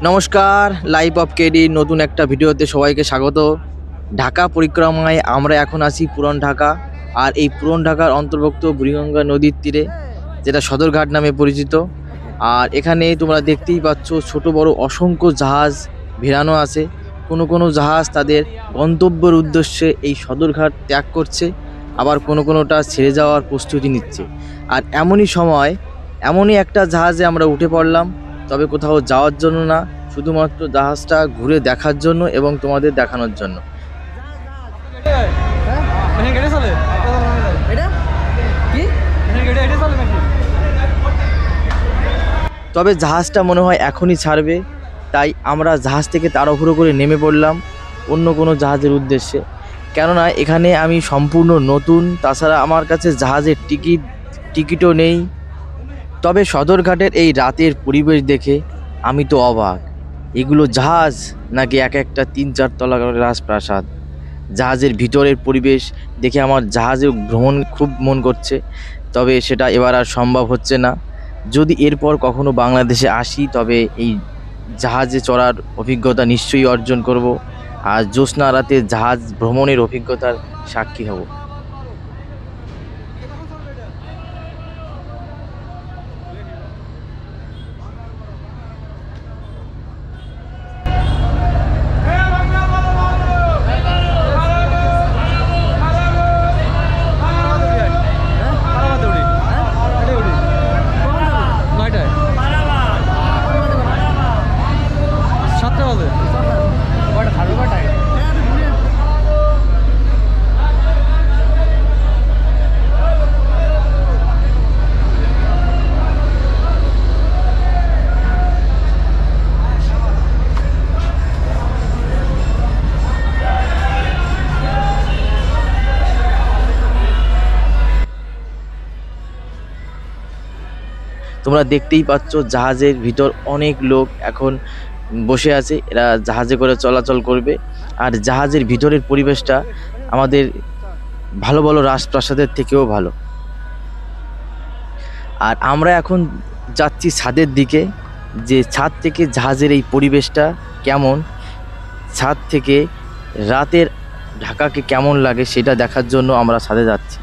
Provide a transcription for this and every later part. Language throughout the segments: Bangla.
নমস্কার, লাইভ অফ কেডি নতুন একটা ভিডিওতে সবাইকে স্বাগত। ঢাকা পরিক্রমায় আমরা এখন আছি পুরান ঢাকা। আর এই পুরান ঢাকার অন্তর্ভুক্ত বুড়িগঙ্গা নদীর তীরে, যেটা সদরঘাট নামে পরিচিত। আর এখানে তোমরা দেখতেই পাচ্ছ ছোট বড় অসংখ্য জাহাজ ভিড়ানো আছে। কোনো কোনো জাহাজ তাদের গন্তব্যের উদ্দেশ্যে এই সদরঘাট ত্যাগ করছে, আবার কোনো কোনোটা ছেড়ে যাওয়ার প্রস্তুতি নিচ্ছে। আর এমনই একটা জাহাজে আমরা উঠে পড়লাম, তবে কোথাও যাওয়ার জন্য না, শুধুমাত্র জাহাজটা ঘুরে দেখার জন্য এবং তোমাদের দেখানোর জন্য। তবে জাহাজটা মনে হয় এখনই ছাড়বে, তাই আমরা জাহাজ থেকে তাড়াহুড়ো করে নেমে পড়লাম অন্য কোনো জাহাজের উদ্দেশ্যে। কেননা এখানে আমি সম্পূর্ণ নতুন, তাছাড়া আমার কাছে জাহাজের টিকিটও নেই। তবে সদরঘাটের এই রাতের পরিবেশ দেখে আমি তো অবাক। এগুলো জাহাজ নাকি এক একটা ৩-৪ তলা রাজপ্রাসাদ। জাহাজের ভিতরের পরিবেশ দেখে আমার জাহাজে ভ্রমণ খুব মন করছে, তবে সেটা এবার আর সম্ভব হচ্ছে না। যদি এরপর কখনো বাংলাদেশে আসি, তবে এই জাহাজে চড়ার অভিজ্ঞতা নিশ্চয়ই অর্জন করব, আর জ্যোৎস্না রাতে জাহাজ ভ্রমণের অভিজ্ঞতার সাক্ষী হব। তোমরা দেখতেই পাচ্ছ জাহাজের ভিতর অনেক লোক এখন বসে আছে, এরা জাহাজে করে চলাচল করবে। আর জাহাজের ভিতরের পরিবেশটা আমাদের ভালো ভালো রাজপ্রাসাদের থেকেও ভালো। আর আমরা এখন যাচ্ছি ছাদের দিকে, যে ছাদ থেকে জাহাজের এই পরিবেশটা কেমন, ছাদ থেকে রাতের ঢাকাকে কেমন লাগে সেটা দেখার জন্য আমরা ছাদে যাচ্ছি।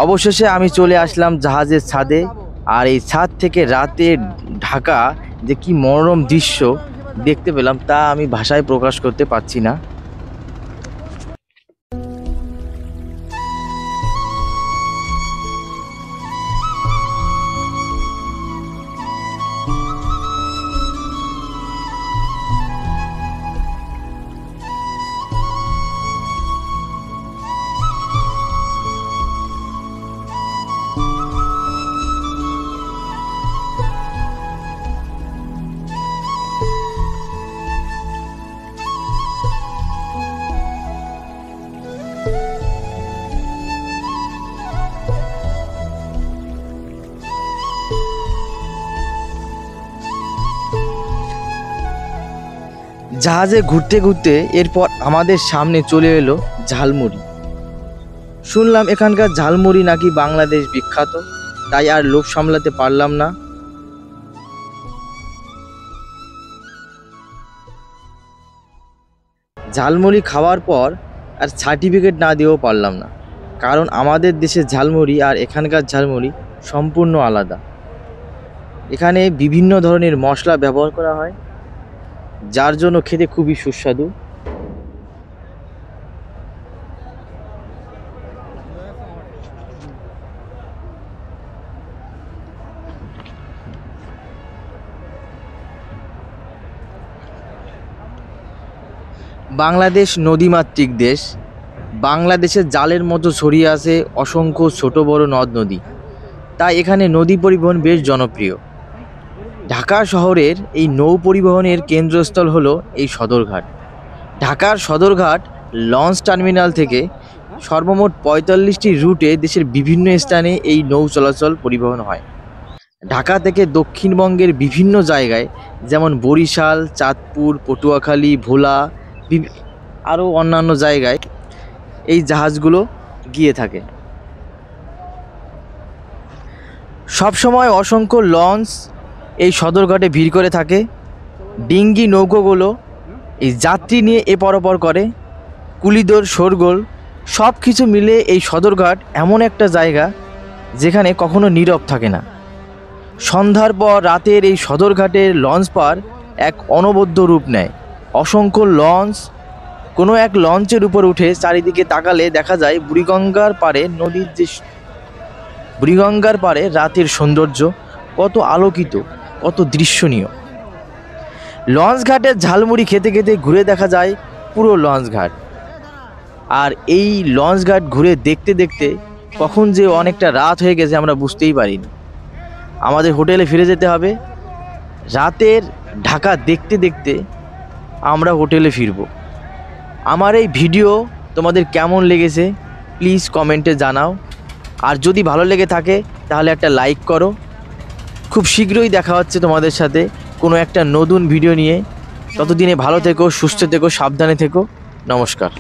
অবশেষে আমি চলে আসলাম জাহাজের ছাদে। আর এই ছাদ থেকে রাতে ঢাকা যে কি মনোরম দৃশ্য দেখতে পেলাম, তা আমি ভাষায় প্রকাশ করতে পারছি না। জাহাজে ঘুরতে ঘুরতে এরপর আমাদের সামনে চলে এলো ঝালমুড়ি। শুনলাম এখানকার ঝালমুড়ি নাকি বাংলাদেশ বিখ্যাত, তাই আর লোভ সামলাতে পারলাম না। ঝালমুড়ি খাওয়ার পর আর সার্টিফিকেট না দিয়েও পারলাম না, কারণ আমাদের দেশের ঝালমুড়ি আর এখানকার ঝালমুড়ি সম্পূর্ণ আলাদা। এখানে বিভিন্ন ধরনের মশলা ব্যবহার করা হয়, যার জন্য খেতে খুবই সুস্বাদু। বাংলাদেশ নদীমাতৃক দেশ, বাংলাদেশের জালের মতো ছড়িয়ে আছে অসংখ্য ছোট বড় নদ নদী, তাই এখানে নদী পরিবহন বেশ জনপ্রিয়। ঢাকা শহরের এই নৌ পরিবহনের কেন্দ্রস্থল হলো এই সদরঘাট। ঢাকার সদরঘাট লঞ্চ টার্মিনাল থেকে সর্বমোট ৪৫টি রুটে দেশের বিভিন্ন স্থানে এই নৌ চলাচল পরিবহন হয়। ঢাকা থেকে দক্ষিণবঙ্গের বিভিন্ন জায়গায় যেমন বরিশাল, চাঁদপুর, পটুয়াখালী, ভোলা, আরও অন্যান্য জায়গায় এই জাহাজগুলো গিয়ে থাকে। সবসময় অসংখ্য লঞ্চ এই সদরঘাটে ভিড় করে থাকে। ডিঙ্গি নৌকোগুলো এই যাত্রী নিয়ে এপার ওপার করে। কুলিদোর, শোরগোল সব কিছু মিলে এই সদরঘাট এমন একটা জায়গা যেখানে কখনো নীরব থাকে না। সন্ধ্যার পর রাতের এই সদরঘাটের লঞ্চ পার এক অনবদ্য রূপ নেয়। অসংখ্য লঞ্চ কোনো এক লঞ্চের উপর উঠে চারিদিকে তাকালে দেখা যায় বুড়িগঙ্গার পাড়ে বুড়িগঙ্গার পাড়ে রাতের সৌন্দর্য কত আলোকিত, কত দৃশ্যনীয়। লঞ্চ ঘাটের ঝালমুড়ি খেতে খেতে ঘুরে দেখা যায় পুরো লঞ্চ ঘাট। আর এই লঞ্চ ঘাট ঘুরে দেখতে দেখতে কখন যে অনেকটা রাত হয়ে গেছে আমরা বুঝতেই পারিনি। আমাদের হোটেলে ফিরে যেতে হবে। রাতের ঢাকা দেখতে দেখতে আমরা হোটেলে ফিরব। আমার এই ভিডিও তোমাদের কেমন লেগেছে প্লিজ কমেন্টে জানাও। আর যদি ভালো লেগে থাকে তাহলে একটা লাইক করো। খুব শীঘ্রই দেখা হচ্ছে তোমাদের সাথে কোনো একটা নতুন ভিডিও নিয়ে। ততদিনে ভালো থেকো, সুস্থ থেকো, সাবধানে থেকো। নমস্কার।